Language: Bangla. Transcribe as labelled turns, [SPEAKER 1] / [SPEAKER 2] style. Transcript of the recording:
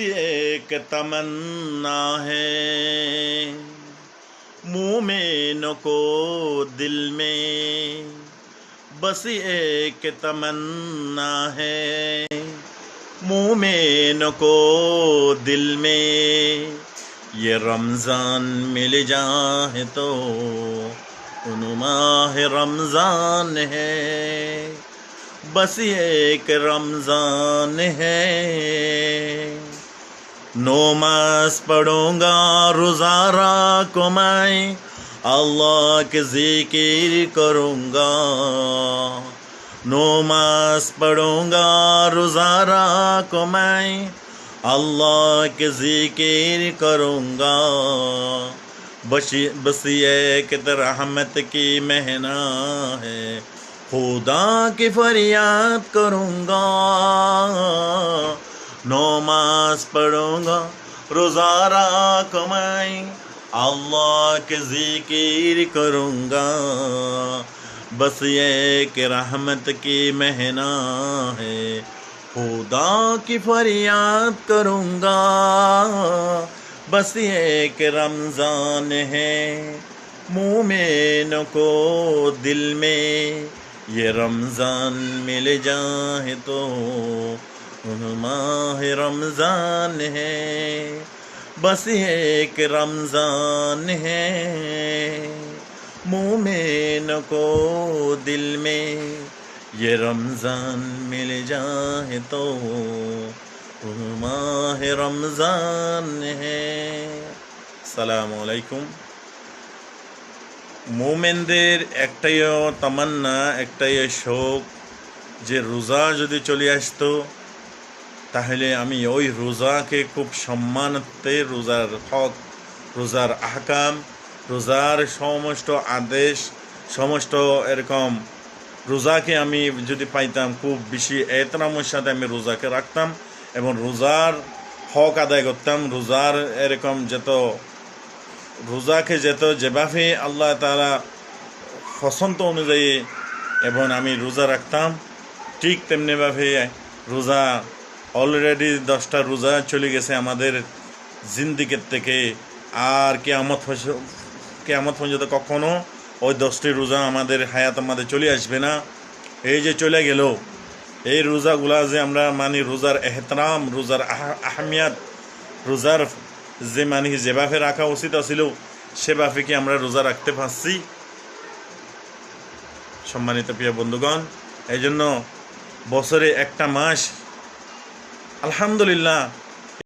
[SPEAKER 1] एक तमन्ना है मोमिन को दिल में, बस एक तमन्ना है मोमिन को दिल में। ये रमज़ान मिल जाए तो माह रमज़ान है, बस एक रमज़ान है। नमाज पढ़ूंगा रोज़ा को मैं, अल्लाह के ज़िक्र करूँगा। नमाज पढ़ूंगा रोज़ा को मैं, अल्लाह के ज़िक्र करूँगा। बस एक रहमत की महीना है, खुदा की फरियाद करूँगा। नमाज पढ़ूंगा रोज़ा को मैं, अल्लाह के ज़िक्र करूँगा। बस एक रहमत की महीना है, खुदा की फरियाद करूँगा। बस एक रमज़ान है मोमिन को दिल में, ये रमज़ान मिल जाए तो माह रमज़ान है, बस एक रमज़ान है मोमिन को दिल में। ये रमज़ान मिल जाए तो माह रमज़ान है। আসসালামু আলাইকুম। মোমেনদের একটাই তামান্না, একটাই শোক যে রোজা যদি চলে আসতো তাহলে আমি ওই রোজাকে খুব সম্মানার্থে, রোজার হক, রোজার আহকাম, রোজার সমস্ত আদেশ, সমস্ত এরকম রোজাকে আমি যদি পাইতাম খুব বেশি এহতরামের সাথে আমি রোজাকে রাখতাম এবং রোজার হক আদায় করতাম। রোজার এরকম রোজাকে যেভাবে আল্লাহ তাআলা পছন্দ অনুযায়ী এবং আমি রোজা রাখতাম, ঠিক তেমনিভাবে রোজা অলরেডি 10টা রোজা চলে গেছে আমাদের জিন্দিগির থেকে। আর কিয়ামত পর্যন্ত কখনো ওই 10টি রোজা আমাদের হায়াত আমাদের চলে আসবে না। এই যে চলে গেল, এই রোজাগুলা যে আমরা মানি, রোজার এহতরাম, রোজার আহমিয়াত, রোজার যে মানি যেভাবে রাখা উচিত ছিল সেভাবে কি আমরা রোজা রাখতে পারছি? সম্মানিত প্রিয় বন্ধুগণ, এই জন্য বছরে একটা মাস আলহামদুলিল্লাহ